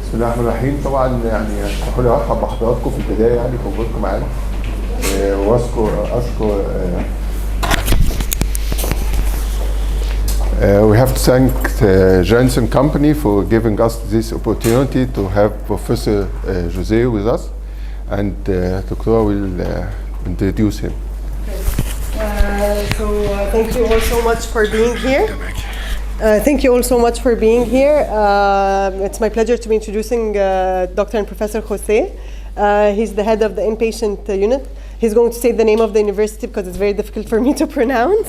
بسم الله الرحمن الرحيم. طبعا يعني اسمحوا لي ارحب بحضراتكم في البدايه يعني في وجودكم معانا واشكر we have to thank the Janssen company for giving us this opportunity to have Professor José with us, and Dr. will introduce him. Thank you all so much for being here. Thank you all so much for being here. It's my pleasure to be introducing Dr. and Professor José. He's the head of the inpatient unit. He's going to say the name of the university because it's very difficult for me to pronounce.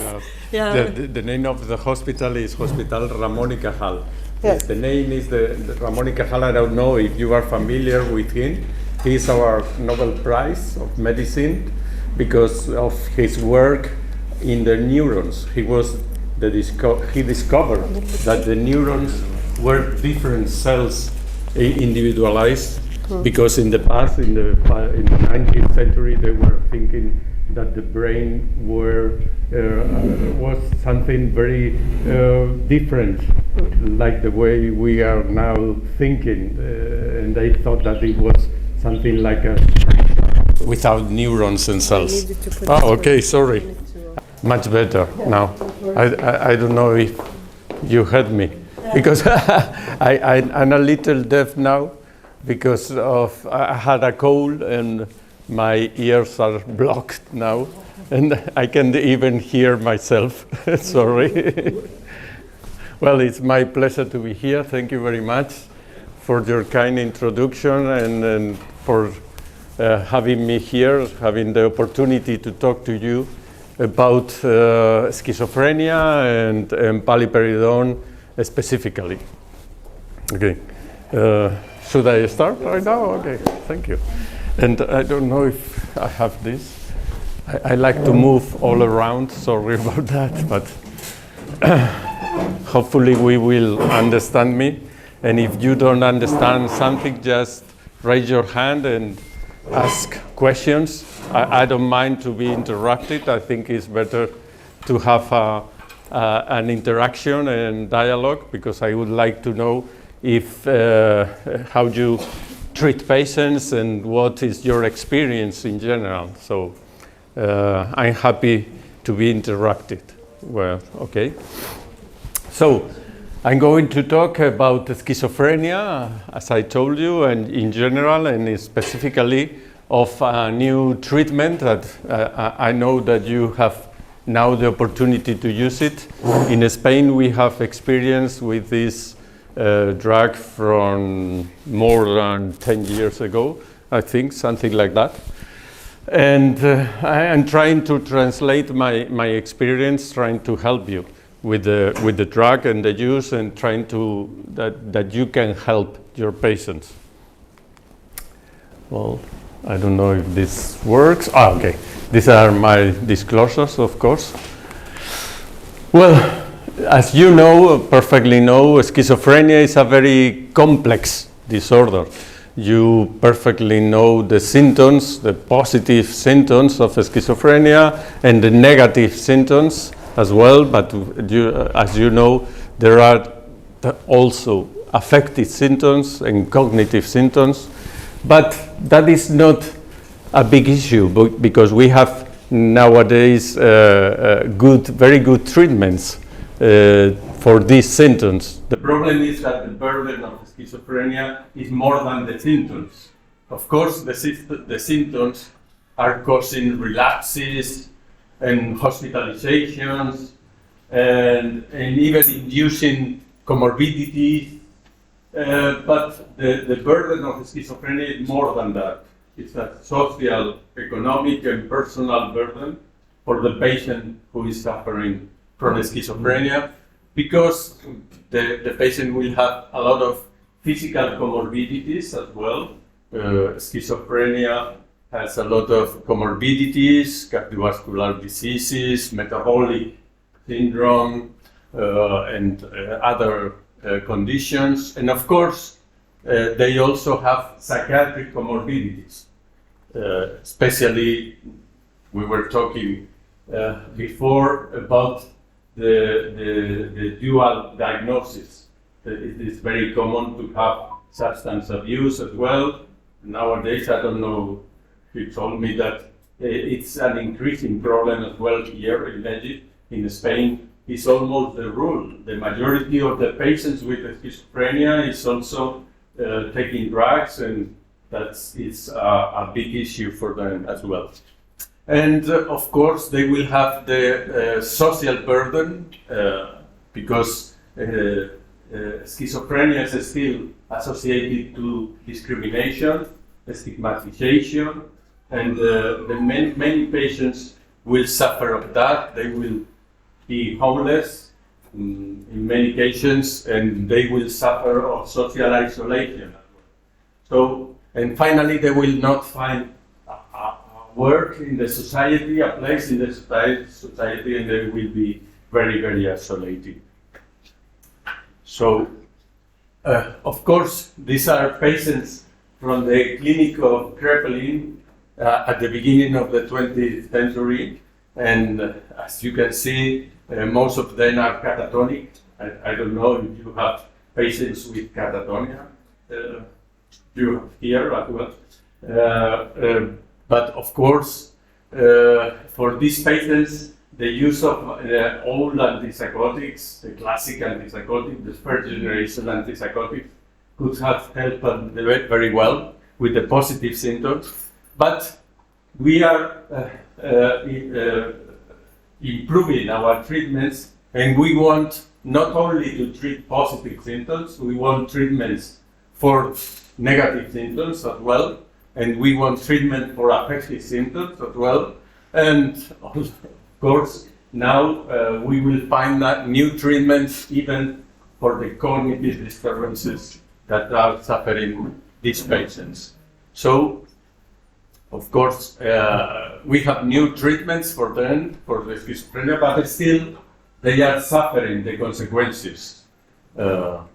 The name of the hospital is Hospital Ramón y Cajal. Yes. The name is the Ramón y Cajal. I don't know if you are familiar with him. He's our Nobel Prize of Medicine because of his work in the neurons. He discovered that the neurons were different cells individualized, because in the past, in the 19th century, they were thinking that the brain was something very different, like the way we are now thinking, and they thought that it was something like a without neurons and cells. Oh, okay, sorry. Much better now. I don't know if you heard me, because I'm a little deaf now because of I had a cold and my ears are blocked now, and I can't even hear myself. Sorry. Well, it's my pleasure to be here. Thank you very much for your kind introduction and for having me here, having the opportunity to talk to you about schizophrenia and Paliperidone specifically. Okay. Should I start right now? Okay, thank you. And I don't know if I have this. I like to move all around, sorry about that, but hopefully we will understand me. And if you don't understand something, just raise your hand and ask questions. I don't mind to be interrupted. I think it's better to have an interaction and dialogue, because I would like to know if how you treat patients and what is your experience in general. So I'm happy to be interrupted. Well, okay. So I'm going to talk about schizophrenia, as I told you, and in general, and specifically of a new treatment that I know that you have now the opportunity to use it. In Spain, we have experience with this drug from more than 10 years ago, I think, something like that. And I am trying to translate my experience, trying to help you with the drug and the use, and trying to that you can help your patients. Well, I don't know if this works. Okay. These are my disclosures, of course. Well, as you know, perfectly know, schizophrenia is a very complex disorder. You perfectly know the symptoms, the positive symptoms of schizophrenia and the negative symptoms as well, but as you know, there are also affective symptoms and cognitive symptoms. But that is not a big issue, because we have nowadays very good treatments for these symptoms. The problem is that the burden of schizophrenia is more than the symptoms. Of course, the symptoms are causing relapses and hospitalizations and even inducing comorbidities. But the burden of schizophrenia is more than that. It's a social, economic, and personal burden for the patient who is suffering from schizophrenia, because the patient will have a lot of physical comorbidities as well. Schizophrenia has a lot of comorbidities, cardiovascular diseases, metabolic syndrome, and other conditions, and of course they also have psychiatric comorbidities, especially we were talking before about the dual diagnosis. It is very common to have substance abuse as well. Nowadays, I don't know, he told me that it's an increasing problem as well here in Egypt. In Spain, it's almost the rule. The majority of the patients with schizophrenia is also taking drugs, and it's a big issue for them as well. And of course, they will have the social burden because schizophrenia is still associated to discrimination, stigmatization, and many patients will suffer of that. They will be homeless in many cases, and they will suffer of social isolation. So, and finally, they will not find work in the society, a place in the society, and they will be very, very isolated. So, of course, these are patients from the clinic of Krepelin at the beginning of the 20th century, and as you can see, most of them are catatonic. I don't know if you have patients with catatonia. You have here as well. But of course, for these patients, the use of old antipsychotics, the classic antipsychotic, the first generation antipsychotic, could have helped them very well with the positive symptoms. But we are improving our treatments, and we want not only to treat positive symptoms, we want treatments for negative symptoms as well. And we want treatment for affective symptoms as well. And of course, now we will find that new treatments even for the cognitive disturbances that are suffering these patients. So, of course, we have new treatments for them, for the schizophrenia, but still they are suffering the consequences, the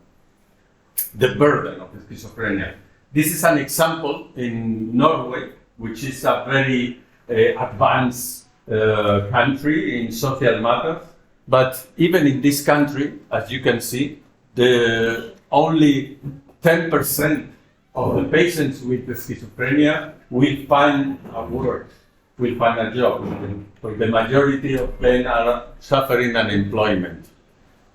burden of the schizophrenia. This is an example in Norway, which is a very advanced country in social matters. But even in this country, as you can see, only 10% of the patients with the schizophrenia will find a work, will find a job. So the majority of them are suffering unemployment.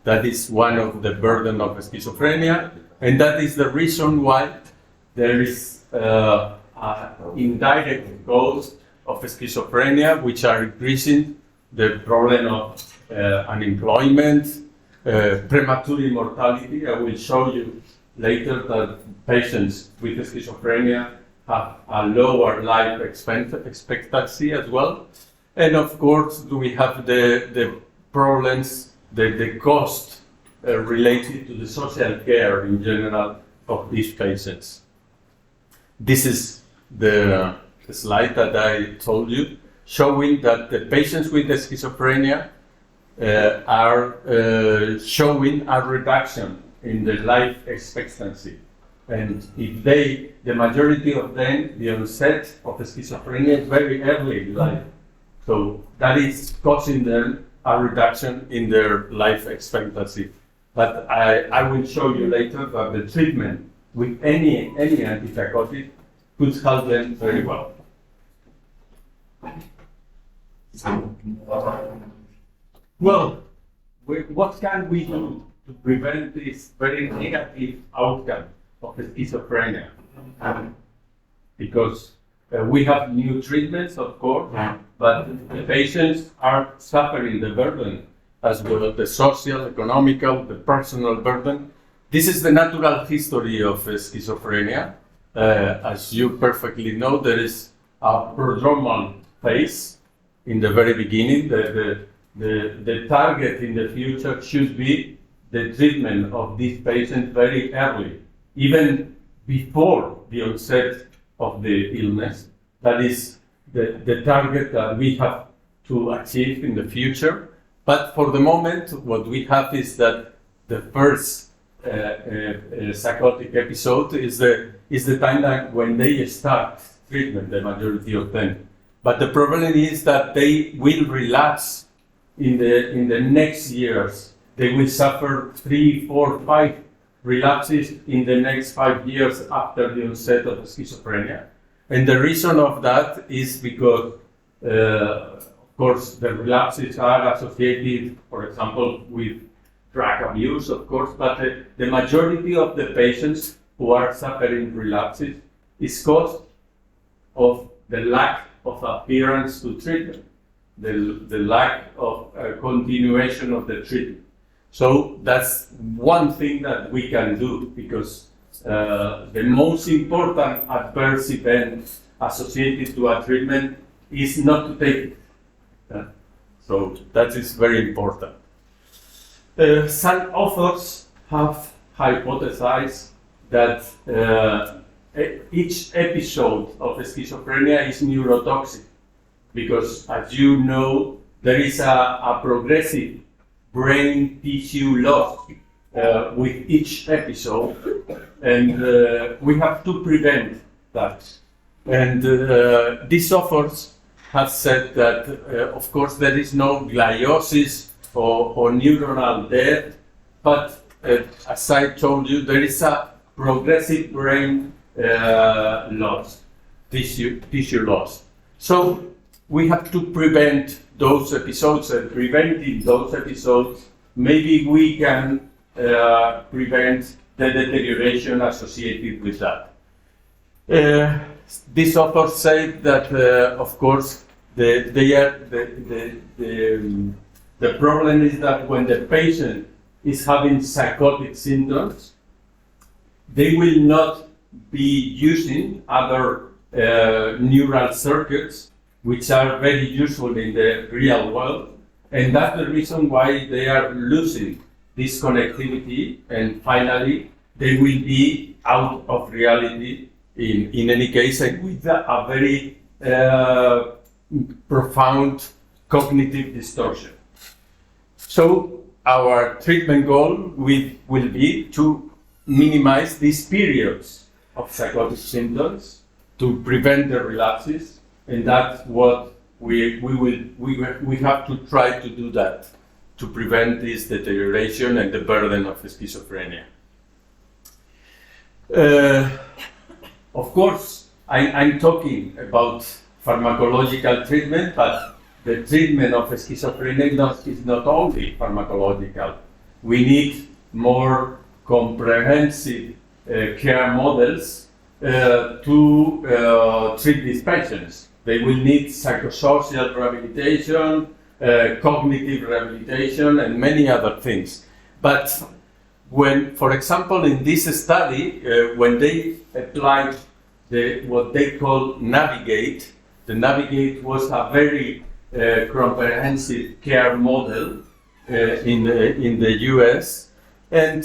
That is one of the burden of schizophrenia, and that is the reason why there is indirect cause of schizophrenia, which are increasing the problem of unemployment, premature mortality. I will show you later that patients with schizophrenia have a lower life expectancy as well. And of course, we have the problems, the cost related to the social care in general of these patients. This is the slide that I told you, showing that the patients with the schizophrenia are showing a reduction in the life expectancy. And if the majority of them, the onset of the schizophrenia is very early in life. So that is causing them a reduction in their life expectancy. But I will show you later that the treatment with any antipsychotic could help them very well. Well, what can we do to prevent this very negative outcome of schizophrenia? Because we have new treatments, of course, but the patients are suffering the burden as well, the social, economical, the personal burden. This is the natural history of schizophrenia. As you perfectly know, there is a prodromal phase in the very beginning. The target in the future should be the treatment of these patients very early, even before the onset of the illness. That is the target that we have to achieve in the future. But for the moment, what we have is that the first psychotic episode is the time that when they start treatment, the majority of them. But the problem is that they will relapse in the next years. They will suffer 3, 4, 5 relapses in the next 5 years after the onset of schizophrenia. And the reason of that is because, of course, the relapses are associated, for example, with drug abuse, of course, but the majority of the patients who are suffering relapses is caused of the lack of adherence to treatment, the lack of continuation of the treatment. So that's one thing that we can do, because the most important adverse event associated to a treatment is not to take it. So that is very important. Some authors have hypothesized that each episode of schizophrenia is neurotoxic, because, as you know, there is a progressive brain tissue loss with each episode, and we have to prevent that. And these authors have said that, of course, there is no gliosis or neuronal death, but as I told you, there is a progressive brain loss, tissue loss. So we have to prevent those episodes, and preventing those episodes, maybe we can prevent the deterioration associated with that. These authors say that, of course, the problem is that when the patient is having psychotic symptoms, they will not be using other neural circuits, which are very useful in the real world, and that's the reason why they are losing this connectivity, and finally they will be out of reality in any case, and with a very profound cognitive distortion. So our treatment goal will be to minimize these periods of psychotic symptoms, to prevent the relapses, and that's what we have to try to do, that to prevent this deterioration and the burden of schizophrenia. Of course, I'm talking about pharmacological treatment, but the treatment of schizophrenia is not only pharmacological. We need more comprehensive care models to treat these patients. They will need psychosocial rehabilitation, cognitive rehabilitation, and many other things. But when, for example, in this study, when they applied what they call Navigate, the Navigate was a very comprehensive care model in the US, and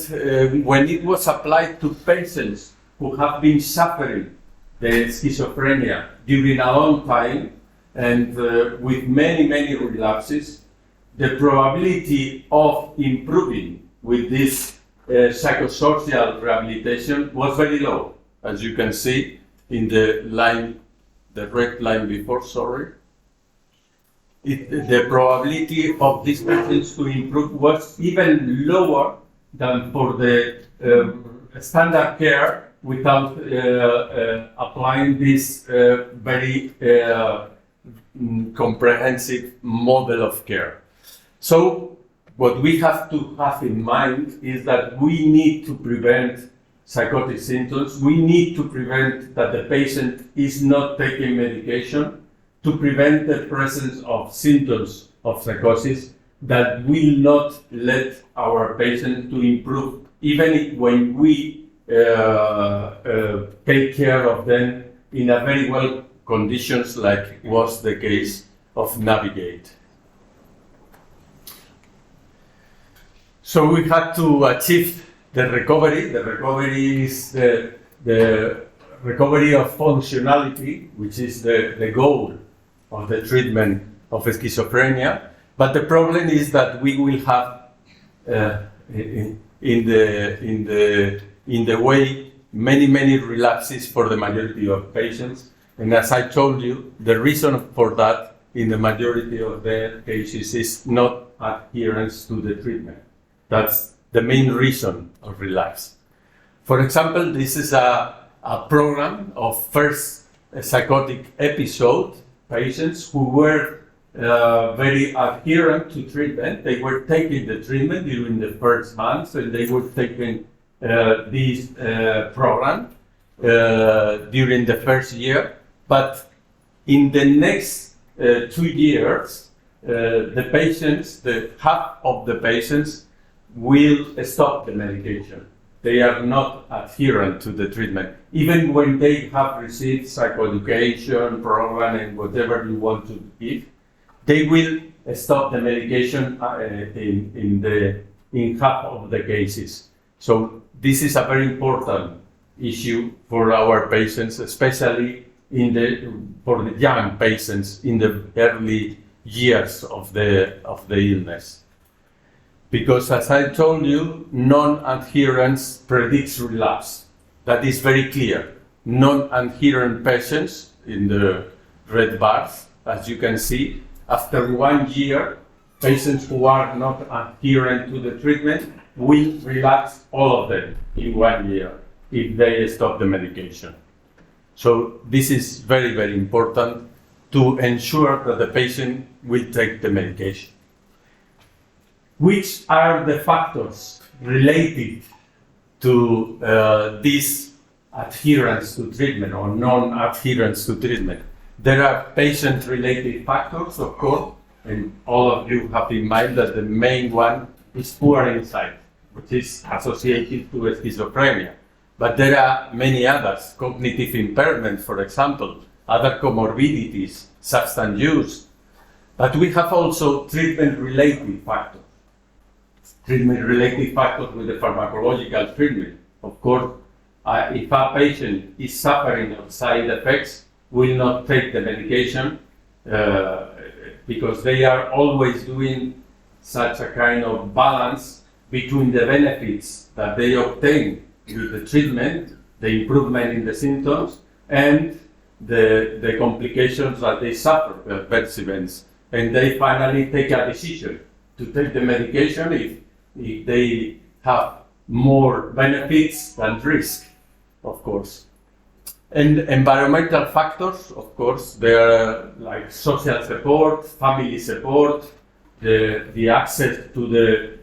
when it was applied to patients who have been suffering the schizophrenia during a long time and with many relapses, the probability of improving with this psychosocial rehabilitation was very low, as you can see in the line, the red line before, sorry. The probability of these patients to improve was even lower than for the standard care without applying this very comprehensive model of care. So what we have to have in mind is that we need to prevent psychotic symptoms. We need to prevent that the patient is not taking medication, to prevent the presence of symptoms of psychosis that will not let our patient to improve, even when we take care of them in a very well conditions, like was the case of Navigate. So we had to achieve the recovery. The recovery is the recovery of functionality, which is the goal of the treatment of schizophrenia. But the problem is that we will have in the way many relapses for the majority of patients. And as I told you, the reason for that in the majority of the cases is not adherence to the treatment. That's the main reason of relapse. For example, this is a program of first psychotic episode patients who were very adherent to treatment. They were taking the treatment during the first months, and they were taking this program during the first year. But in the next 2 years, the patients, the half of the patients, will stop the medication. They are not adherent to the treatment. Even when they have received psychoeducation program and whatever you want to give, they will stop the medication in half of the cases. So this is a very important issue for our patients, especially for the young patients in the early years of the illness. Because as I told you, non-adherence predicts relapse. That is very clear. Non-adherent patients in the red bars, as you can see, after 1 year, patients who are not adherent to the treatment will relapse, all of them, in 1 year if they stop the medication. So this is very, very important to ensure that the patient will take the medication. Which are the factors related to this adherence to treatment or non-adherence to treatment? There are patient-related factors, of course, and all of you have in mind that the main one is poor insight, which is associated to schizophrenia. But there are many others, cognitive impairment, for example, other comorbidities, substance use. But we have also treatment-related factors. Treatment-related factors with the pharmacological treatment. Of course, if a patient is suffering of side effects, will not take the medication because they are always doing such a kind of balance between the benefits that they obtain with the treatment, the improvement in the symptoms, and the complications that they suffer, the adverse events. And they finally take a decision to take the medication if they have more benefits than risk, of course. And environmental factors, of course, there are like social support, family support, the access to the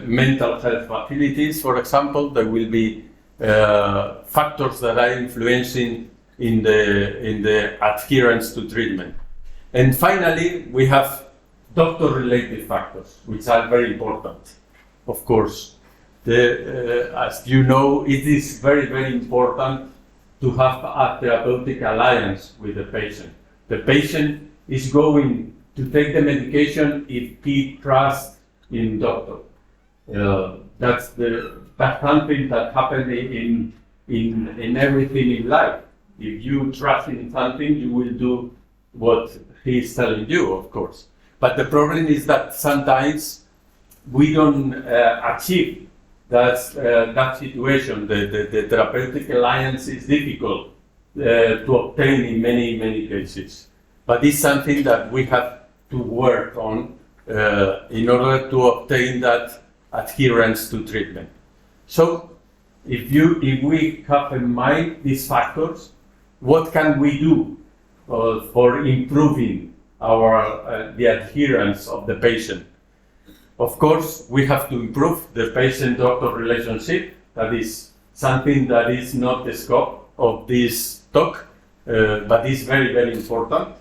mental health facilities, for example. There will be factors that are influencing in the adherence to treatment. And finally, we have doctor-related factors, which are very important, of course. As you know, it is very, very important to have a therapeutic alliance with the patient. The patient is going to take the medication if he trusts in doctor. That's something that happens in everything in life. If you trust in something, you will do what he is telling you, of course. But the problem is that sometimes we don't achieve that situation. The therapeutic alliance is difficult to obtain in many, many cases. But it's something that we have to work on in order to obtain that adherence to treatment. So if we have in mind these factors, what can we do for improving the adherence of the patient? Of course, we have to improve the patient-doctor relationship. That is something that is not the scope of this talk, but is very, very important.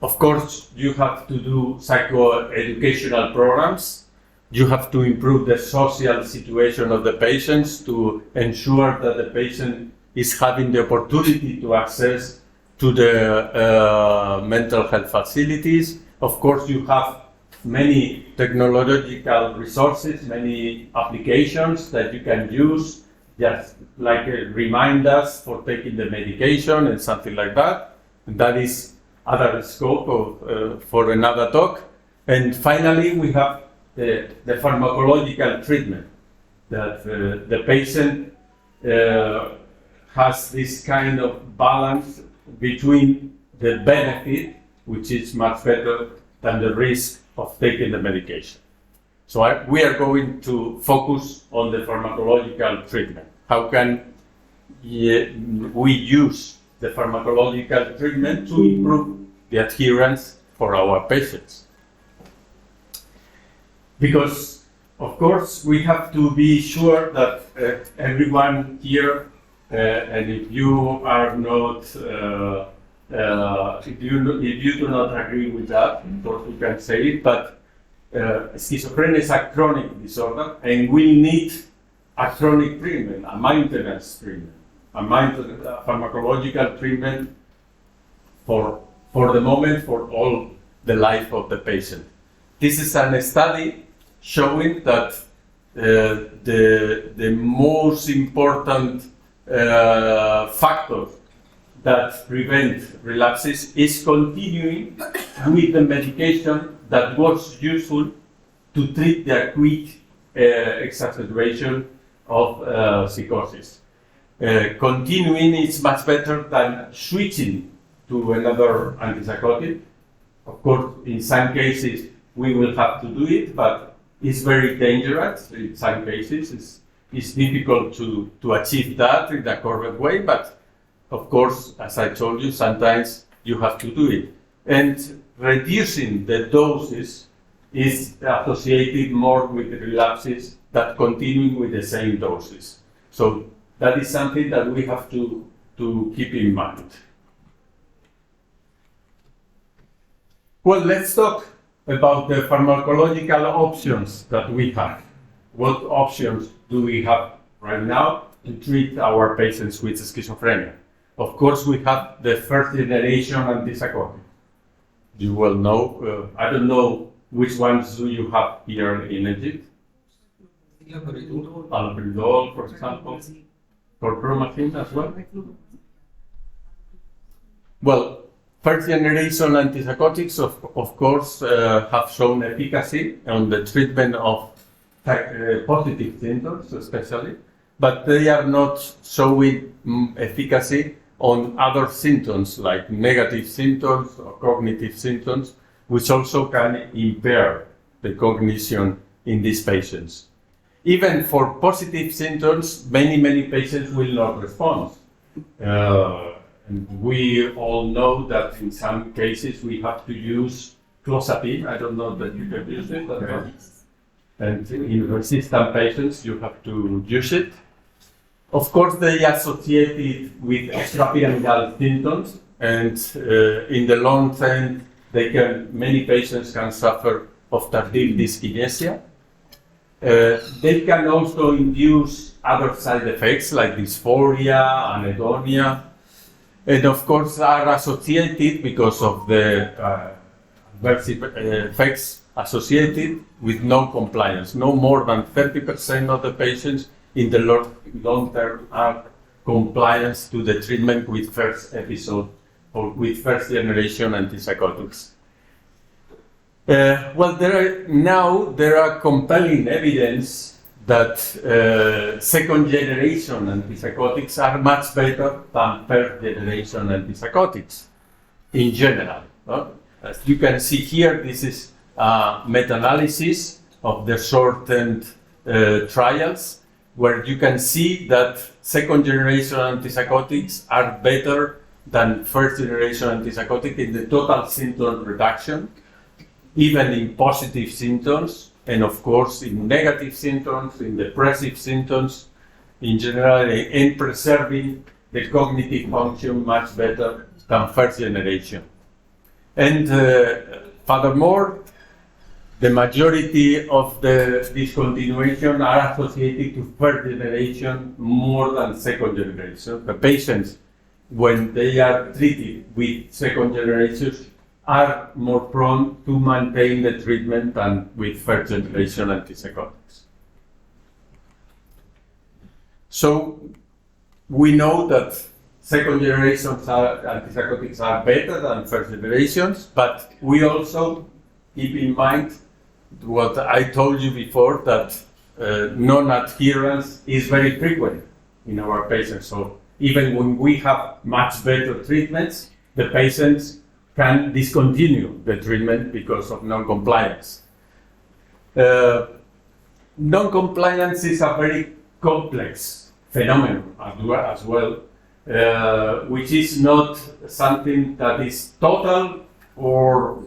Of course, you have to do psychoeducational programs. You have to improve the social situation of the patients to ensure that the patient is having the opportunity to access to the mental health facilities. Of course, you have many technological resources, many applications that you can use, just like reminders for taking the medication and something like that. And that is other scope for another talk. And finally, we have the pharmacological treatment, that the patient has this kind of balance between the benefit, which is much better than the risk of taking the medication. So we are going to focus on the pharmacological treatment. How can we use the pharmacological treatment to improve the adherence for our patients? Because, of course, we have to be sure that everyone here, and if you are not, if you do not agree with that, of course you can say it, but schizophrenia is a chronic disorder, and we need a chronic treatment, a maintenance treatment, a pharmacological treatment for the moment, for all the life of the patient. This is a study showing that the most important factor that prevent relapses is continuing with the medication that was useful to treat the acute exacerbation of psychosis. Continuing is much better than switching to another antipsychotic. Of course, in some cases we will have to do it, but it's very dangerous in some cases. It's difficult to achieve that in the correct way, but of course, as I told you, sometimes you have to do it. And reducing the doses is associated more with relapses than continuing with the same doses. So that is something that we have to keep in mind. Well, let's talk about the pharmacological options that we have. What options do we have right now to treat our patients with schizophrenia? Of course, we have the first generation antipsychotic. You will know, I don't know which ones do you have here in Egypt? Paliperidone, for example, chlorpromazine as well. Well, first generation antipsychotics, of course, have shown efficacy on the treatment of positive symptoms, especially, but they are not showing efficacy on other symptoms like negative symptoms or cognitive symptoms, which also can impair the cognition in these patients. Even for positive symptoms, many patients will not respond. And we all know that in some cases we have to use clozapine. I don't know that you can use it, and in resistant patients you have to use it. Of course, they are associated with extrapyramidal symptoms, and in the long term, many patients can suffer of tardive dyskinesia. They can also induce other side effects like dysphoria, anhedonia, and of course are associated because of the adverse effects associated with non-compliance. No more than 30% of the patients in the long term are compliance to the treatment with first episode or with first generation antipsychotics. Well, there are compelling evidence that second generation antipsychotics are much better than first generation antipsychotics in general. As you can see here, this is a meta-analysis of the shortened trials, where you can see that second generation antipsychotics are better than first generation antipsychotic in the total symptom reduction, even in positive symptoms, and of course in negative symptoms, in depressive symptoms, in general, and preserving the cognitive function much better than first generation. And furthermore, the majority of the discontinuation are associated to first generation more than second generation. The patients, when they are treated with second generation, are more prone to maintain the treatment than with first generation antipsychotics. So we know that second generation antipsychotics are better than first generations, but we also keep in mind what I told you before, that non-adherence is very frequent in our patients. So even when we have much better treatments, the patients can discontinue the treatment because of non-compliance. non-compliance is a very complex phenomenon as well, which is not something that is total or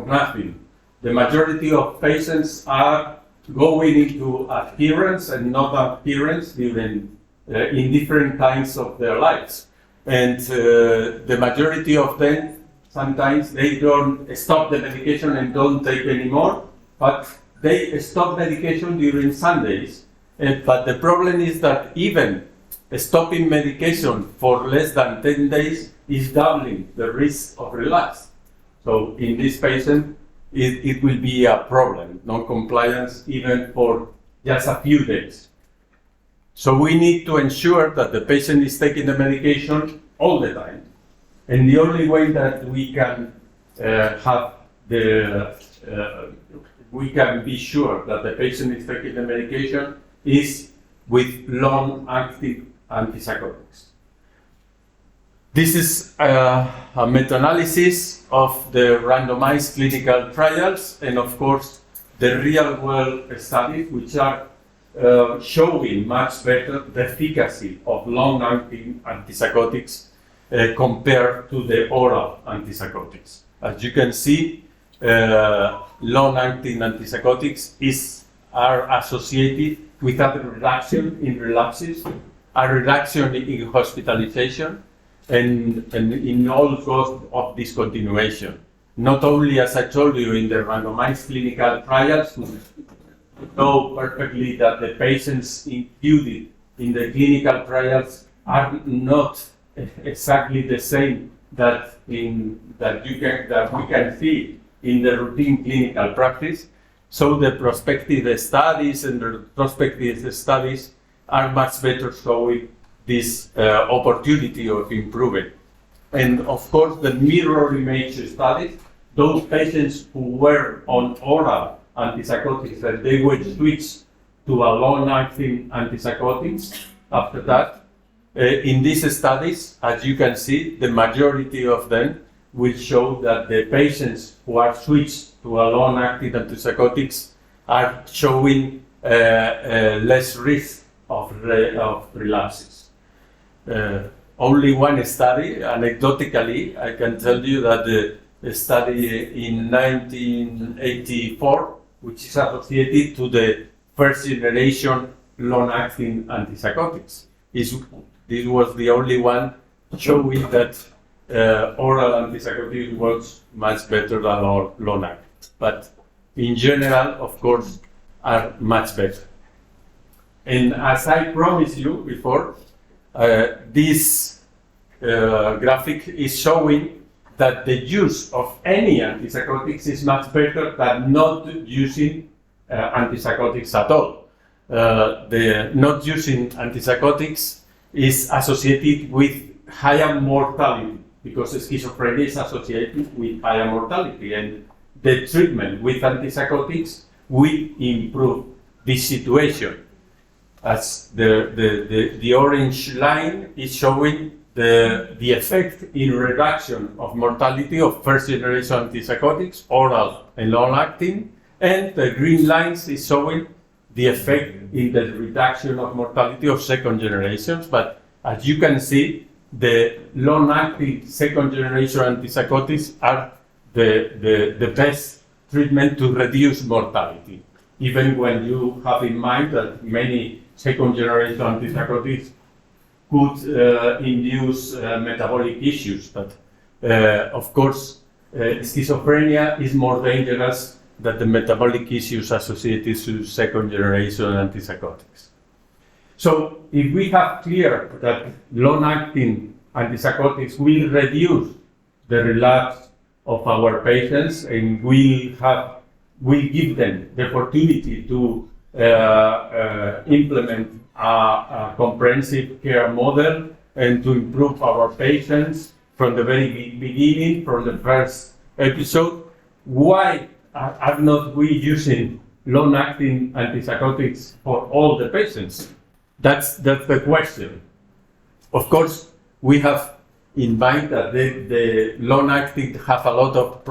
nothing. The majority of patients are going into adherence and not adherence during in different times of their lives. And the majority of them, sometimes they don't stop the medication and don't take anymore, but they stop medication during Sundays. But the problem is that even stopping medication for less than 10 days is doubling the risk of relapse. So in this patient, it will be a problem, non-compliance even for just a few days. So we need to ensure that the patient is taking the medication all the time. And the only way that we can we can be sure that the patient is taking the medication is with long-acting antipsychotics. This is a meta-analysis of the randomized clinical trials and, of course, the real-world studies, which are showing much better the efficacy of long-acting antipsychotics compared to the oral antipsychotics. As you can see, long-acting antipsychotics are associated with a reduction in relapses, a reduction in hospitalization, and in all cause of discontinuation. Not only, as I told you, in the randomized clinical trials, we know perfectly that the patients included in the clinical trials are not exactly the same that we can see in the routine clinical practice. So the prospective studies and the retrospective studies are much better showing this opportunity of improving. And of course, the mirror image studies, those patients who were on oral antipsychotics and they were switched to a long-acting antipsychotics after that. In these studies, as you can see, the majority of them will show that the patients who are switched to a long-acting antipsychotics are showing less risk of relapses. Only one study, anecdotically, I can tell you that the study in 1984, which is associated to the first generation long-acting antipsychotics. This was the only one showing that oral antipsychotic works much better than long-acting. But in general, of course, are much better. And as I promised you before, this graphic is showing that the use of any antipsychotics is much better than not using antipsychotics at all. The not using antipsychotics is associated with higher mortality because schizophrenia is associated with higher mortality, and the treatment with antipsychotics will improve this situation. As the orange line is showing the effect in reduction of mortality of first generation antipsychotics, oral and long-acting, and the green lines is showing the effect in the reduction of mortality of second generations. But as you can see, the long-acting second generation antipsychotics are the best treatment to reduce mortality, even when you have in mind that many second generation antipsychotics could induce metabolic issues. But of course, schizophrenia is more dangerous than the metabolic issues associated with second generation antipsychotics. So if we have clear that long-acting antipsychotics will reduce the relapse of our patients and will give them the opportunity to implement a comprehensive care model and to improve our patients from the very beginning, from the first episode, why are not we using long-acting antipsychotics for all the patients? That's the question. Of course, we have in mind that the long-acting have a lot of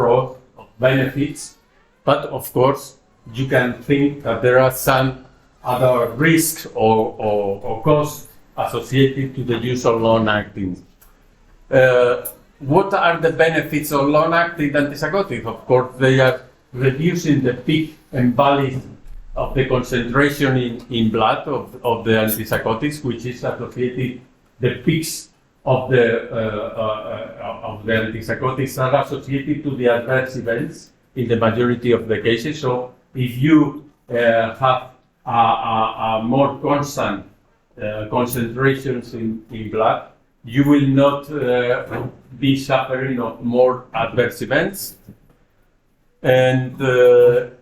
benefits, but of course, you can think that there are some other risks or costs associated to the use of long-acting. What are the benefits of long-acting antipsychotics? Of course, they are reducing the peak and valleys of the concentration in blood of the antipsychotics, which is associated, the peaks of the antipsychotics are associated to the adverse events in the majority of the cases. So if you have a more constant concentrations in blood, you will not be suffering of more adverse events. And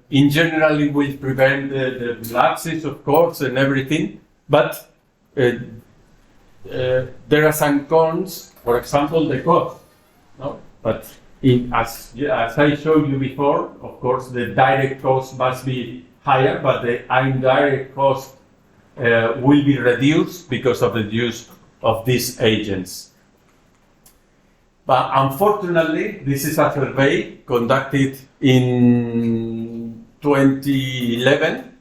in general, it will prevent the relapses, of course, and everything. But there are some cons, for example, the cost. No? But as I showed you before, of course, the direct cost must be higher, but the indirect cost will be reduced because of the use of these agents. But unfortunately, this is a survey conducted in 2011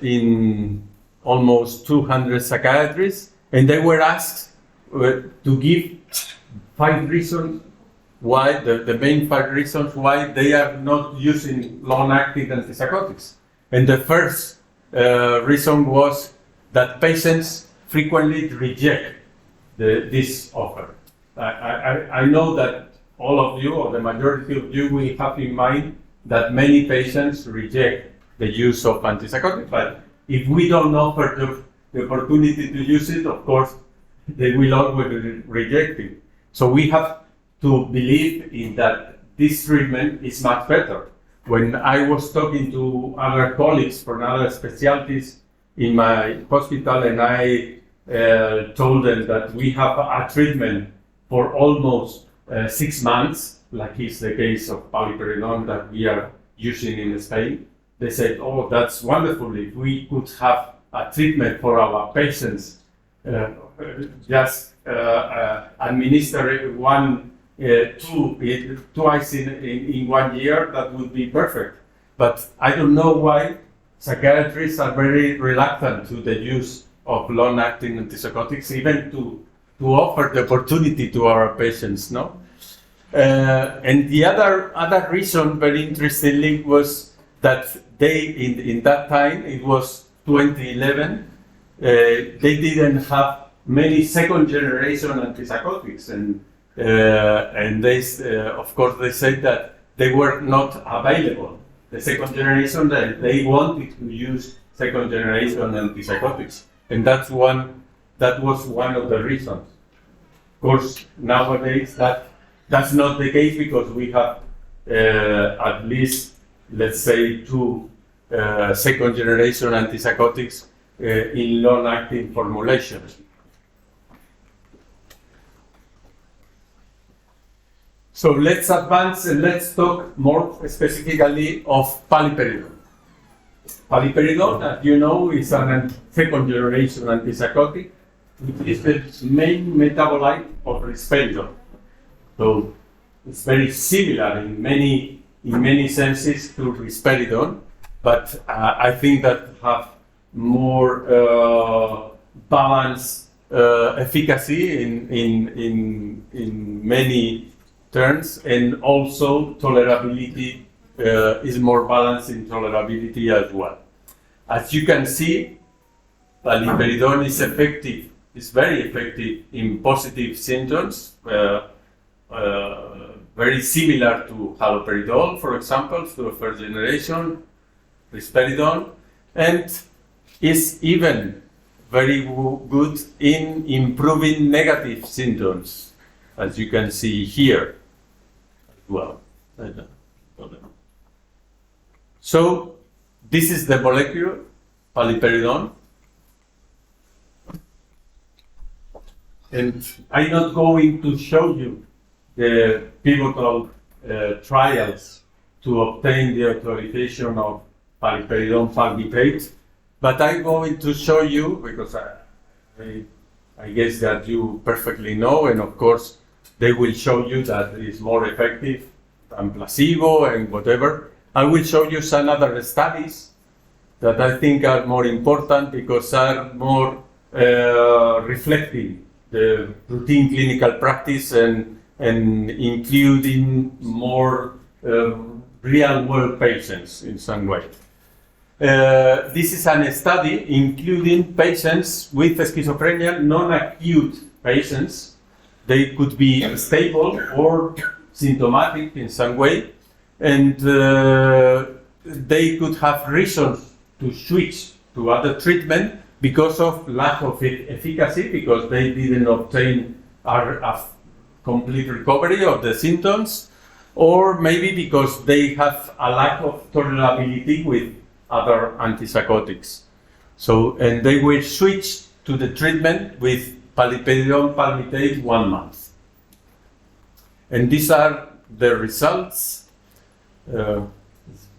in almost 200 psychiatrists, and they were asked to give 5 reasons why, the main 5 reasons why they are not using long-acting antipsychotics. And the first reason was that patients frequently reject this offer. I know that all of you, or the majority of you, will have in mind that many patients reject the use of antipsychotics, but if we don't offer the opportunity to use it, of course, they will always reject it. So we have to believe in that this treatment is much better. When I was talking to other colleagues from other specialties in my hospital, and I told them that we have a treatment for almost 6 months, like is the case of Paliperidone that we are using in Spain, they said, "Oh, that's wonderful. If we could have a treatment for our patients, just administer twice in 1 year, that would be perfect." But I don't know why psychiatrists are very reluctant to the use of long-acting antipsychotics, even to offer the opportunity to our patients, no? And the other reason, very interestingly, was that they, in that time, it was 2011, they didn't have many second-generation antipsychotics, and they, of course, they said that they were not available. The second generation, they wanted to use second-generation antipsychotics, and that was one of the reasons. Of course, nowadays that's not the case, because we have at least, let's say, 2 second-generation antipsychotics in long-acting formulations. So let's advance and let's talk more specifically of Paliperidone. Paliperidone, as you know, is a second-generation antipsychotic, which is the main metabolite of risperidone. So it's very similar in many senses to risperidone, but I think that have more balanced efficacy in many terms, and also tolerability is more balanced in tolerability as well. As you can see, Paliperidone is effective. It's very effective in positive symptoms, very similar to haloperidol, for example, to a first generation risperidone, and is even very good in improving negative symptoms, as you can see here as well. So this is the molecule, Paliperidone. And I'm not going to show you the pivotal trials to obtain the authorization of Paliperidone palmitate, but I'm going to show you, because I guess that you perfectly know, and of course they will show you that it is more effective than placebo and whatever, I will show you some other studies that I think are more important because are more reflecting the routine clinical practice and including more real-world patients in some way. This is a study including patients with schizophrenia, non-acute patients. They could be stable or symptomatic in some way, and they could have reasons to switch to other treatment because of lack of efficacy, because they didn't obtain a complete recovery of the symptoms, or maybe because they have a lack of tolerability with other antipsychotics. So, and they will switch to the treatment with paliperidone palmitate 1 month. And these are the results.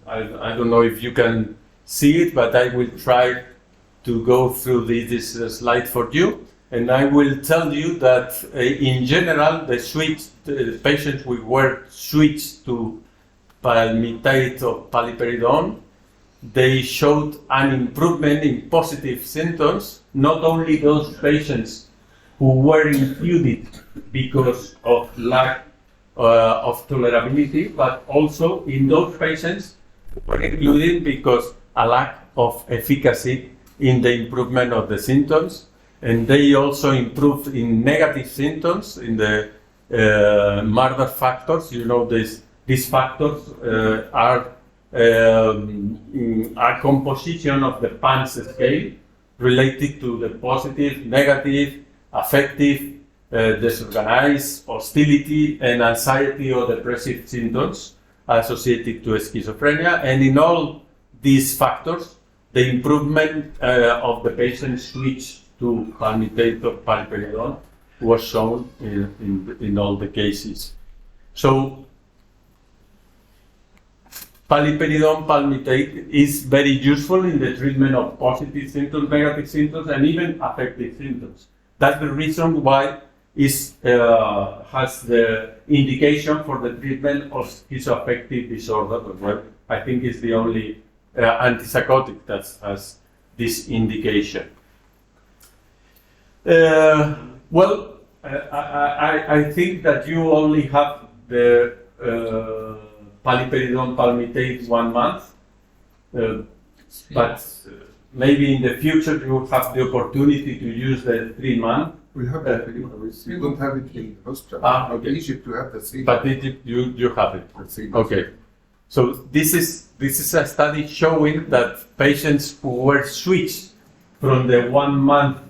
I don't know if you can see it, but I will try to go through this slide for you. And I will tell you that in general, the patients who were switched to palmitate or paliperidone, they showed an improvement in positive symptoms, not only those patients who were included because of lack of tolerability, but also in those patients who were included because a lack of efficacy in the improvement of the symptoms. And they also improved in negative symptoms, in the Marder factors. You know, these factors are a composition of the PANSS scale related to the positive, negative, affective, disorganized, hostility, and anxiety or depressive symptoms associated to schizophrenia. And in all these factors, the improvement of the patient switch to palmitate or paliperidone was shown in all the cases. So paliperidone palmitate is very useful in the treatment of positive symptoms, negative symptoms, and even affective symptoms. That's the reason why it has the indication for the treatment of schizoaffective disorder. Well, I think it's the only antipsychotic that has this indication. I think that you only have the paliperidone palmitate 1 month, but maybe in the future you will have the opportunity to use the 3 month. We have that. We don't have it in the hospital. Okay. In Egypt, you have the 3 But month. you have it. The 3 month. Okay. So this is a study showing that patients who were switched from the 1 month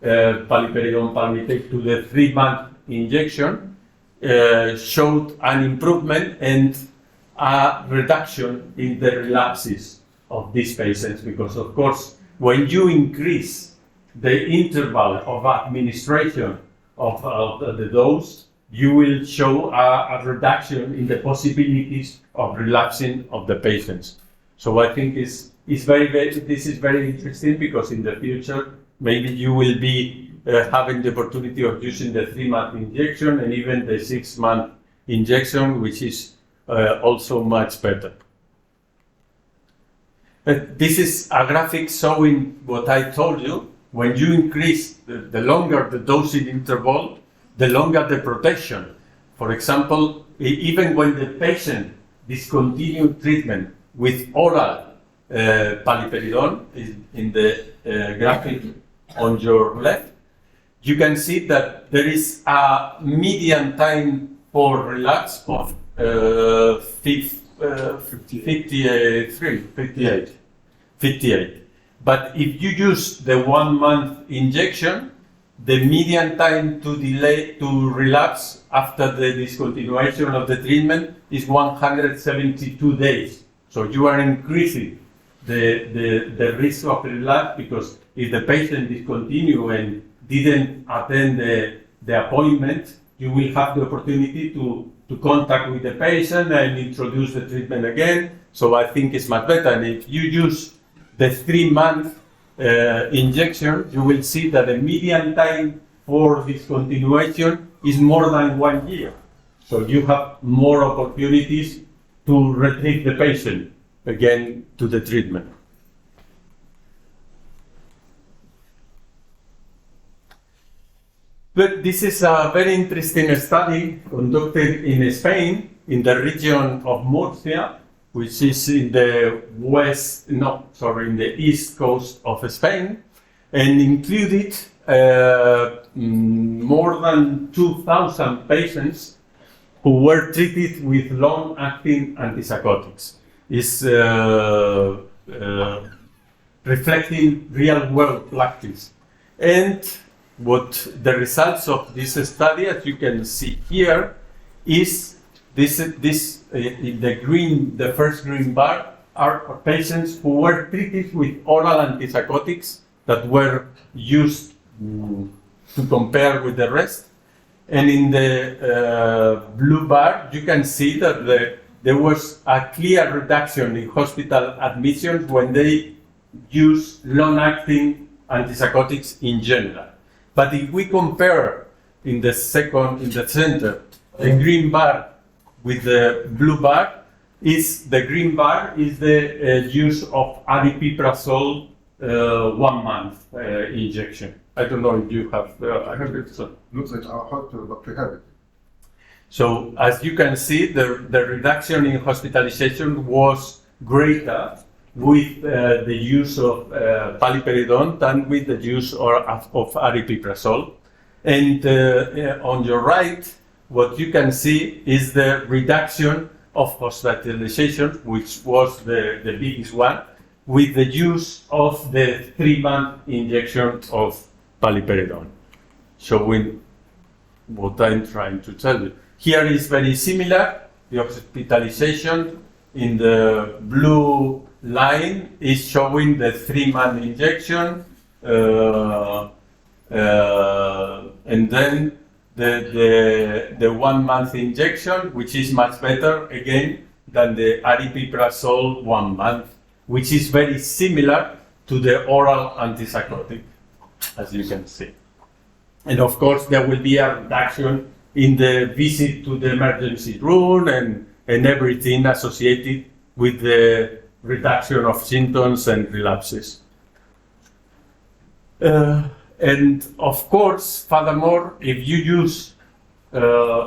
paliperidone palmitate to the 3 month injection showed an improvement and a reduction in the relapses of these patients, because of course when you increase the interval of administration of the dose, you will show a reduction in the possibilities of relapsing of the patients. So I think this is very interesting, because in the future maybe you will be having the opportunity of using the 3 month injection and even the 6 month injection, which is also much better. This is a graphic showing what I told you. When you increase the longer the dosing interval, the longer the protection. For example, even when the patient discontinued treatment with oral paliperidone, in the graphic on your left, you can see that there is a median time for relapse of 58. But if you use the 1 month injection, the median time to relapse after the discontinuation of the treatment is 172 days. So you are increasing the risk of relapse, because if the patient discontinue and didn't attend the appointment, you will have the opportunity to contact with the patient and introduce the treatment again. So I think it's much better. And if you use the 3 month injection, you will see that the median time for discontinuation is more than 1 year. So you have more opportunities to retrieve the patient again to the treatment. But this is a very interesting study conducted in Spain, in the region of Murcia, which is in the in the east coast of Spain, and included more than 2,000 patients who were treated with long-acting antipsychotics. It's reflecting real-world practice. And what the results of this study, as you can see here, is this in the first green bar are patients who were treated with oral antipsychotics that were used to compare with the rest. And in the blue bar, you can see that there was a clear reduction in hospital admissions when they use long-acting antipsychotics in general. But if we compare in the center, the green bar with the blue bar, the green bar is the use of aripiprazole 1 month injection. I don't know if you have. I have it. Looks like our hospital, but we have it. So as you can see, the reduction in hospitalization was greater with the use of paliperidone than with the use of aripiprazole. And on your right, what you can see is the reduction of hospitalization, which was the biggest one, with the use of the 3-month injection of paliperidone, showing what I'm trying to tell you. Here is very similar. The hospitalization in the blue line is showing the 3-month injection, and then the 1 month injection, which is much better again than the aripiprazole 1 month, which is very similar to the oral antipsychotic, as you can see. And of course, there will be a reduction in the visit to the emergency room and everything associated with the reduction of symptoms and relapses. And of course, furthermore, if you use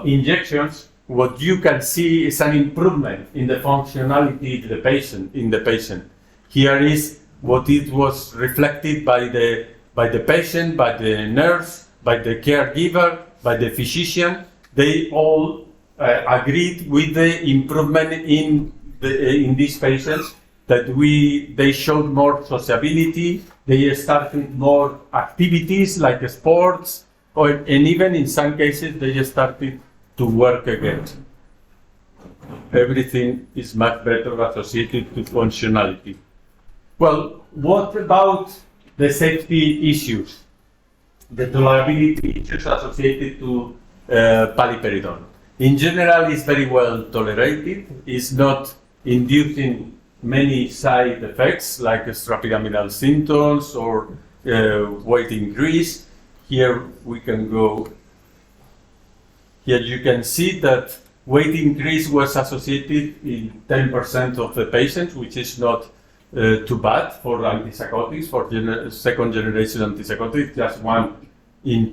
injections, what you can see is an improvement in the functionality of the patient. Here is what it was reflected by the patient, by the nurse, by the caregiver, by the physician. They all agreed with the improvement in these patients, that they showed more sociability, they started more activities like sports, and even in some cases they started to work again. Everything is much better associated to functionality. Well, what about the safety issues, the tolerability issues associated to paliperidone? In general, it's very well tolerated. It's not inducing many side effects like extrapyramidal symptoms or weight increase. Here we can go. Here you can see that weight increase was associated in 10% of the patients, which is not too bad for antipsychotics, for second generation antipsychotics, just 1 in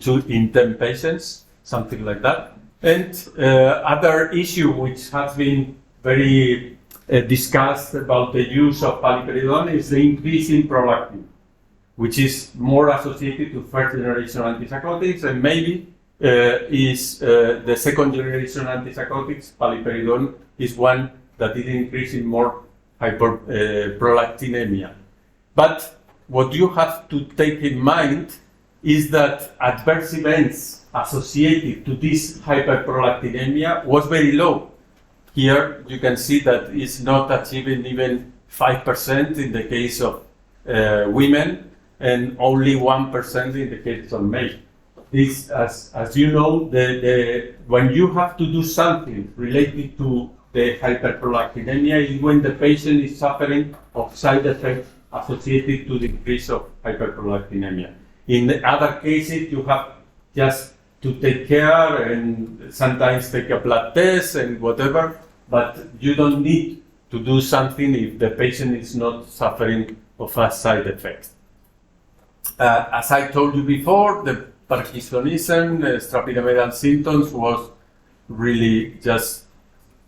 10 patients, something like that. And other issue which has been very discussed about the use of paliperidone is the increase in prolactin, which is more associated to first generation antipsychotics, and maybe is the second generation antipsychotics. Paliperidone is one that is increasing more hyperprolactinemia. But what you have to take in mind is that adverse events associated to this hyperprolactinemia was very low. Here you can see that it's not achieving even 5% in the case of women and only 1% in the case of men. This, as you know, when you have to do something related to the hyperprolactinemia is when the patient is suffering of side effects associated to the increase of hyperprolactinemia. In the other cases, you have just to take care and sometimes take a blood test and whatever, but you don't need to do something if the patient is not suffering of a side effect. As I told you before, the Parkinsonism, extrapyramidal symptoms was really just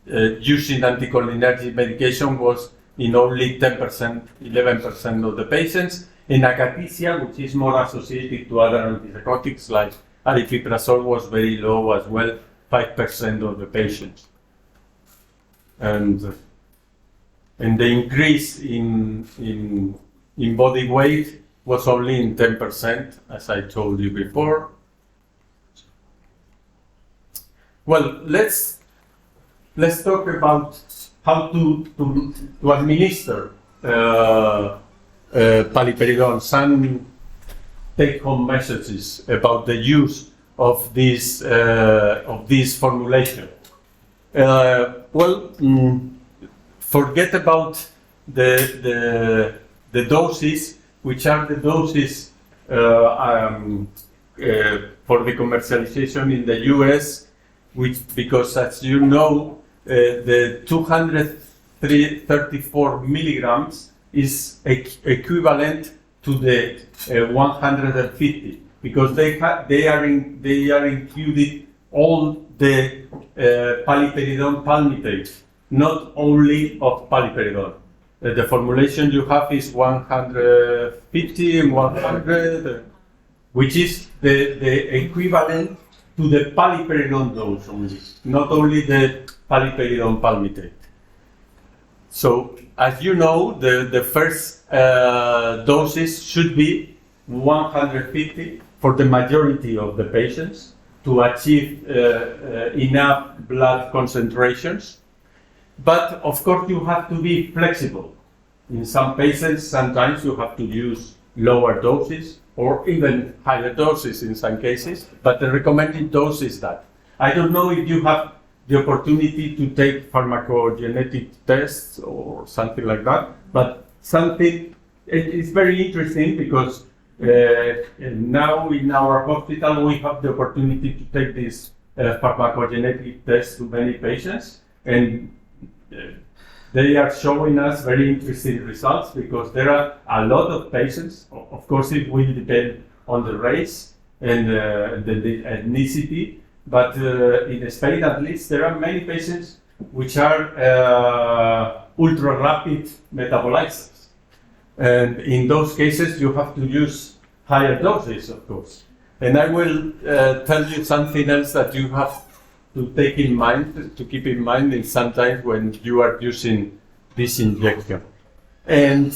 using anticholinergic medication was in only 10%, 11% of the patients. And akathisia, which is more associated to other antipsychotics like aripiprazole, was very low as well, 5% of the patients. And the increase in body weight was only in 10%, as I told you before. Well, let's talk about how to administer paliperidone. Some take-home messages about the use of this formulation. Forget about the doses, which are the doses for the commercialization in the US, because as you know, the 234 milligrams is equivalent to the 150, because they are included all the paliperidone palmitate, not only of paliperidone. The formulation you have is 150 and 100, which is the equivalent to the paliperidone dose only, not only the paliperidone palmitate. So, as you know, the first doses should be 150 for the majority of the patients to achieve enough blood concentrations. But of course, you have to be flexible. In some patients, sometimes you have to use lower doses or even higher doses in some cases, but the recommended dose is that. I don't know if you have the opportunity to take pharmacogenetic tests or something like that, but it's very interesting because now in our hospital we have the opportunity to take this pharmacogenetic test to many patients, and they are showing us very interesting results because there are a lot of patients. Of course, it will depend on the race and the ethnicity, but in Spain at least, there are many patients which are ultra rapid metabolizers. And in those cases, you have to use higher doses, of course. And I will tell you something else that you have to take in mind, to keep in mind in sometimes when you are using this injection. And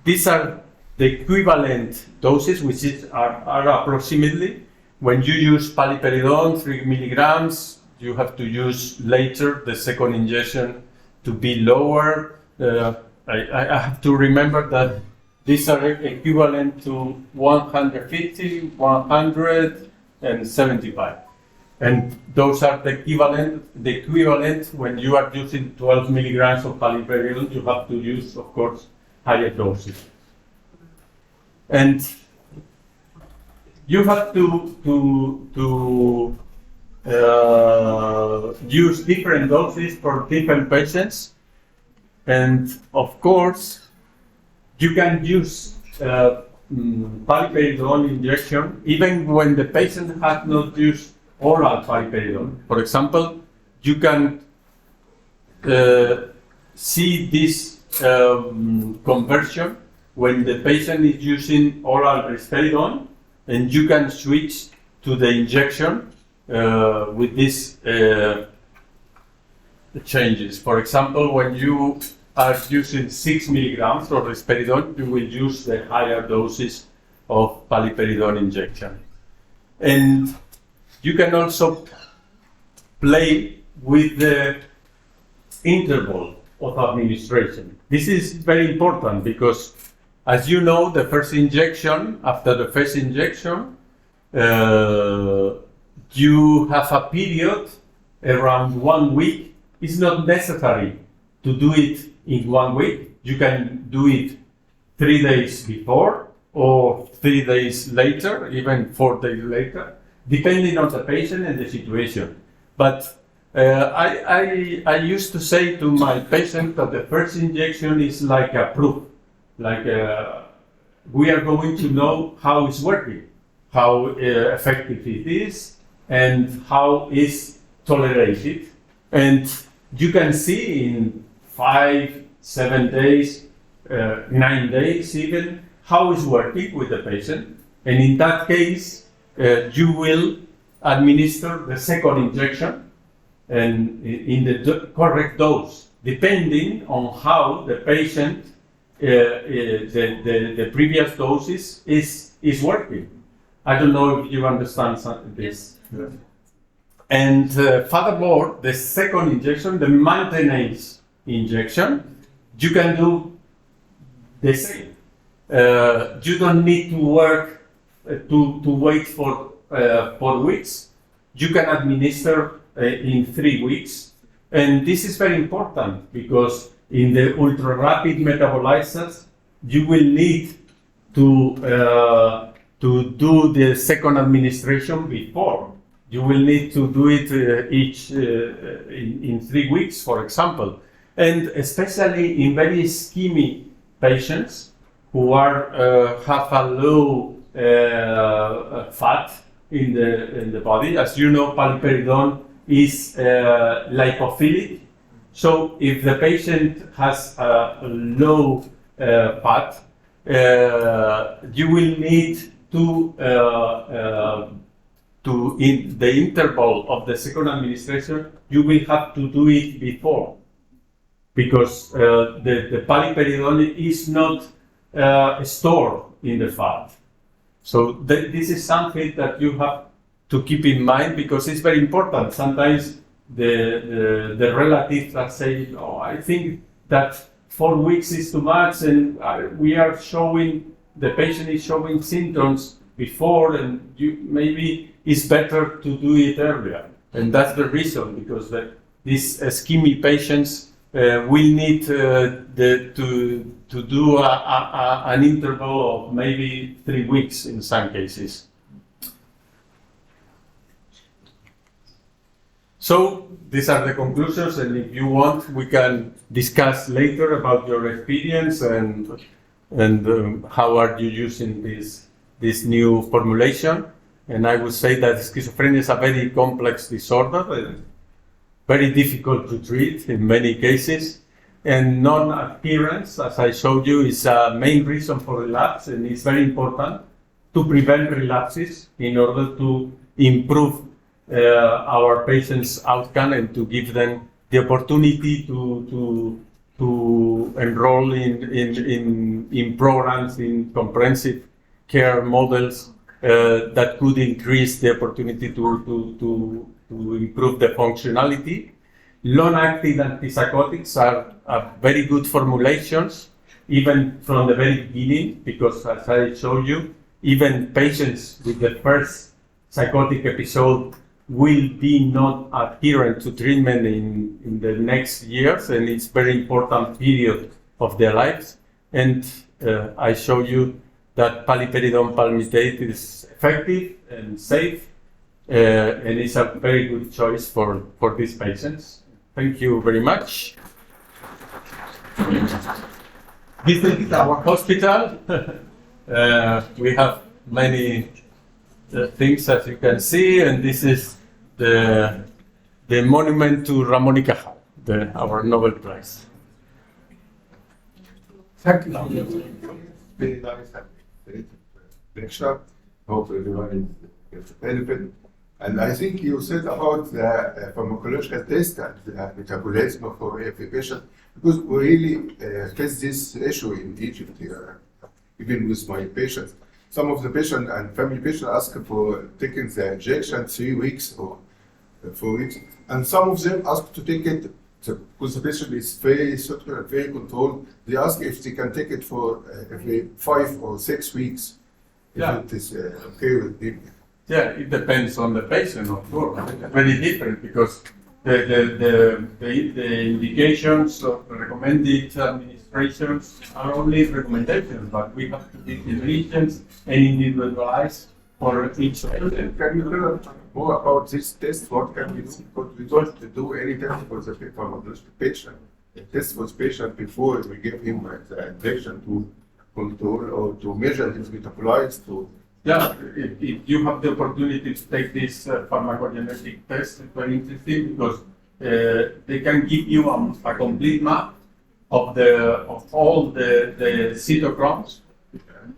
these are the equivalent doses, which are approximately, when you use paliperidone, 3 milligrams, you have to use later the second injection to be lower. I have to remember that these are equivalent to 150, 100, and 75. And those are the equivalent when you are using 12 milligrams of paliperidone, you have to use, of course, higher doses. And you have to use different doses for different patients. And of course, you can use paliperidone injection even when the patient has not used oral paliperidone. For example, you can see this conversion when the patient is using oral risperidone, and you can switch to the injection with these changes. For example, when you are using 6 milligrams of risperidone, you will use the higher doses of paliperidone injection. And you can also play with the interval of administration. This is very important because, as you know, the first injection, after the first injection, you have a period around 1 week. It's not necessary to do it in 1 week. You can do it 3 days before or 3 days later, even 4 days later, depending on the patient and the situation. But I used to say to my patient that the first injection is like a proof, like we are going to know how it's working, how effective it is, and how it's tolerated. And you can see in 5, 7 days, 9 days even, how it's working with the patient. And in that case, you will administer the second injection and in the correct dose, depending on how the patient, the previous doses is working. I don't know if you understand this. Yes. And furthermore, the second injection, the maintenance injection, you can do the same. You don't need to work to wait for 4 weeks. You can administer in 3 weeks, and this is very important because in the ultra rapid metabolizers, you will need to do the second administration before. You will need to do it each in 3 weeks, for example, and especially in very ischemic patients who are have a low fat in the body. As you know, paliperidone is lipophilic. So if the patient has a low fat, you will need to in the interval of the second administration, you will have to do it before, because the paliperidone is not stored in the fat. So this is something that you have to keep in mind because it's very important. Sometimes the relatives are saying, "Oh, I think that 4 weeks is too much," and we are showing the patient is showing symptoms before, and maybe it's better to do it earlier. And that's the reason, because these ischemic patients will need to do an interval of maybe 3 weeks in some cases. So these are the conclusions, and if you want, we can discuss later about your experience and how are you using this new formulation. And I would say that schizophrenia is a very complex disorder, very difficult to treat in many cases, and non-adherence, as I showed you, is a main reason for relapse, and it's very important to prevent relapses in order to improve our patients' outcome and to give them the opportunity to enroll in programs, in comprehensive care models that could increase the opportunity to improve the functionality. Long-acting antipsychotics are very good formulations, even from the very beginning, because as I showed you, even patients with the first psychotic episode will be not adherent to treatment in the next years, and it's very important period of their lives. And I show you that paliperidone palmitate is effective and safe, and it's a very good choice for these patients. Thank you very much. This is our hospital. We have many things that you can see, and this is the monument to Ramón y Cajal, our Nobel Prize. Thank you. Very nice lecture. Hope everyone gets benefit. And I think you said about the pharmacological test and the metabolism for every patient, because we really face this issue in Egypt here, even with my patients. Some of the patient and family patients ask for taking the injection 3 weeks or 4 weeks, and some of them ask to take it because the patient is very certain and very controlled. They ask if they can take it for every 5 or 6 weeks. Yeah. If it is okay with them. Yeah, it depends on the patient, of course. It's very different because the indications of the recommended administrations are only recommendations, but we have to give the regions and individualize for each patient. Can you tell us more about this test? What can we do? Because we don't do any test for the patient. The test was patient before we give him the injection to control or to measure his metabolites. Yeah, if you have the opportunity to take this pharmacogenetic test, it's very interesting because they can give you a complete map of all the cytochromes.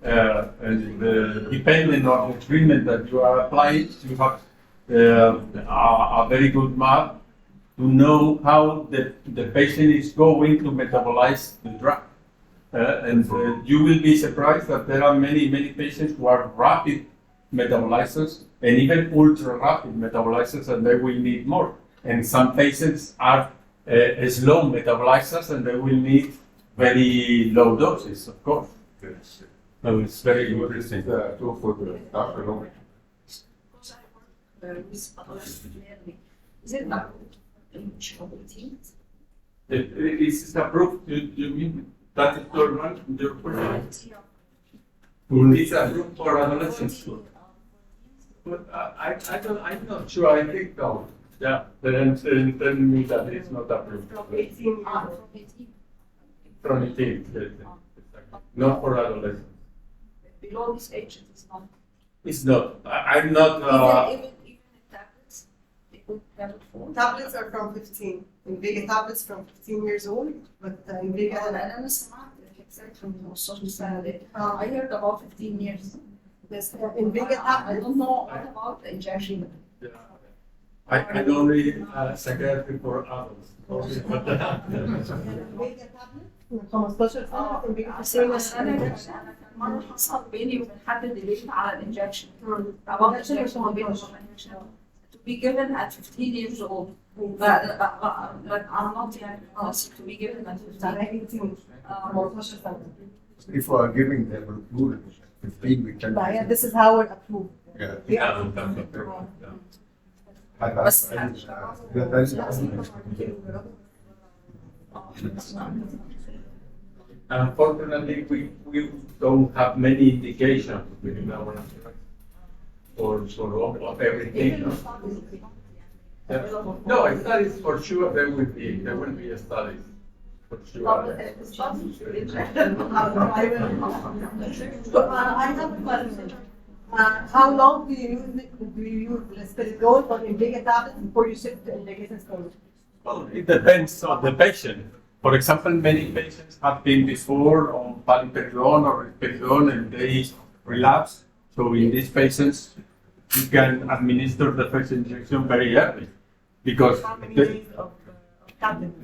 And depending on the treatment that you are applying, you have a very good map to know how the patient is going to metabolize the drug. And you will be surprised that there are many patients who are rapid metabolizers and even ultra rapid metabolizers, and they will need more. And some patients are slow metabolizers and they will need very low doses, of course. Yes. So it's very interesting. Tool for the doctor. Is it approved in routine? Is it approved? You mean that is normal? It's approved for adolescents. But I'm not sure. I think so. Yeah, then tell me that it's not approved. From 18. From 18, not for adolescents. Below this age, it is not. It's not. I'm not. Even in tablets, they put tablet form. Tablets are from 15. Invega tablets from 15 years old, but Invega. أنا سمعت حكايات من 15 سنة دي. I heard about 15 years. Yes, Invega I tablets. don't know what about the injection. I don't read psychiatry for adults. Invega tablets من 15 سنة. Invega بس هو السنة دي أنا كان مرة حصل بيني وبين حد ديليت على الانجكشن. about injection وبين injection to be given at 15 years old. But I'm not يعني to be given at 15. 18 سنة. If we are giving them a rule, 15 we can. Yeah, this is how we're approved. Yeah. بس Unfortunately, we don't have many indications within our for everything. No, studies for sure there will be studies for sure. I have a question. How long do you use risperidone for Invega tablets before you shift to Invega system? Well, it depends on the patient. For example, many patients have been before on Paliperidone or risperidone and they relapse. So in these patients, you can administer the first injection very early because How many days of tablets?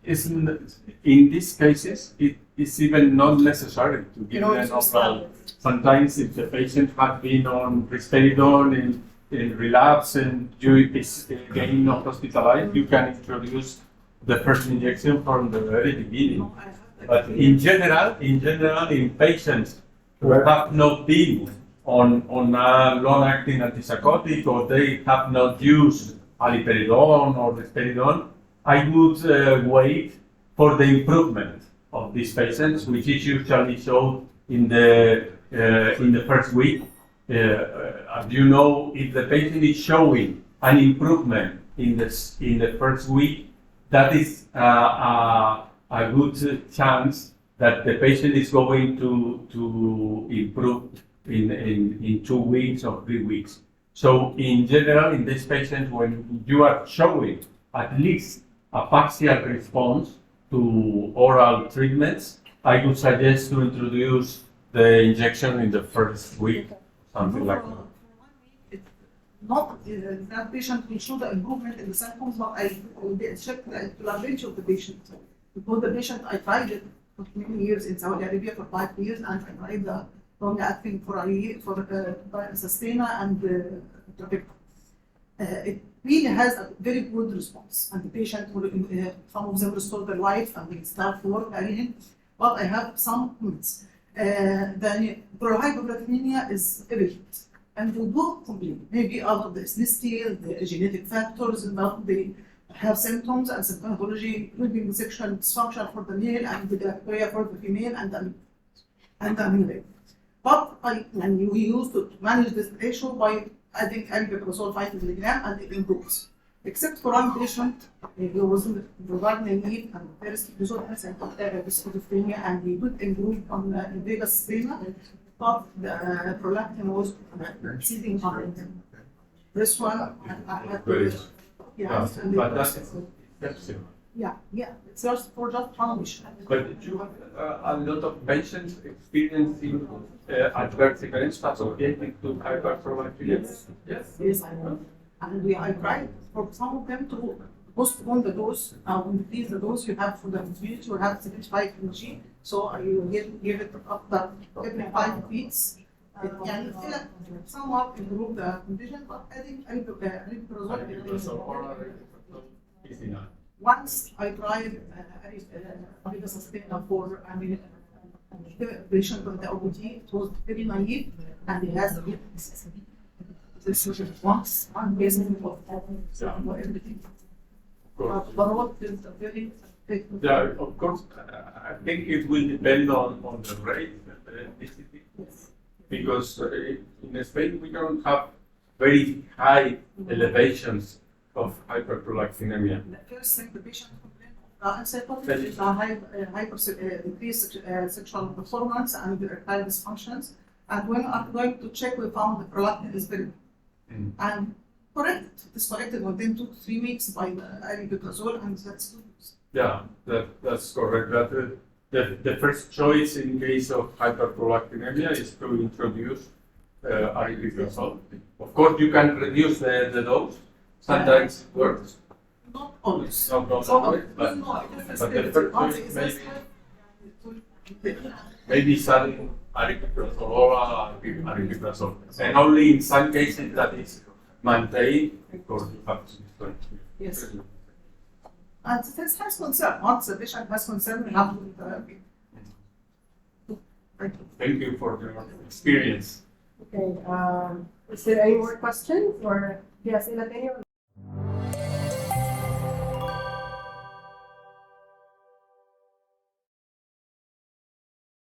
in these cases, it is even not necessary to give them oral. Sometimes if the patient has been on risperidone in relapse and you is again not hospitalized, you can introduce the first injection from the very beginning. But in general, in patients who have not been on a long-acting antipsychotic or they have not used paliperidone or risperidone, I would wait for the improvement of these patients, which is usually shown in the first week. As you know, if the patient is showing an improvement in the first week, that is a good chance that the patient is going to improve in 2 weeks or 3 weeks. So in general, in these patients, when you are showing at least a partial response to oral treatments, I would suggest to introduce the injection in the first week, something like that. Not that patient will show the improvement in the symptoms, but I will check the tolerability of the patient. Because the patient, I tried it for many years in Saudi Arabia for 5 years, and I tried the long-acting for a year for Sustaina and Tropical. It really has a very good response, and the patient will, some of them restore their life and will start work again. But I have some points. The hypoglycemia is evident. And they don't complain. Maybe out of the ethnicity, the genetic factors, but they have symptoms and symptomatology, including sexual dysfunction for the male and the diarrhea for the female and the amenorrhea. But and we used to manage this ratio by adding albuterol 5 milligram and it improves. Except for one patient, he was regarding need and first result has schizophrenia and he could improve on Vegas schema, but the prolactin was exceeding high. This one, I had to, But that's it's just for just function. But did you have a lot of patients experiencing adverse events associated to hyperprolactinemia? Yes, I know. And I tried for some of them to postpone the dose, increase the dose you have for the infusion, you have 75 mg, so I will give it after every 5 weeks. يعني somewhat improve the condition, but adding albuterol Is enough. once I tried for the patient with the OPD, it was very naive and he has a bit this is once one patient for everything. But what is a very big Of course, I think it will depend on the rate and the ethnicity. Because in Spain we don't have very high elevations of hyperprolactinemia. The first thing the patient complained of antipsychotic is increased sexual performance and erectile dysfunctions. And when I'm going to check, we found the prolactin is very low. And corrected. It is corrected within 2 to 3 weeks by the albuterol, and that's good news. Yeah, that's correct. The first choice in case of hyperprolactinemia is to introduce aripiprazole. Of course, you can reduce the dose. Sometimes it works. Not always. Not always, but the first choice maybe some aripiprazole or aripiprazole. And only in some cases that is maintained, because you have to start. Yes. And this has concern. Once the patient has concern, we have to therapy. Thank you for your experience. Okay, is there any more questions or yes,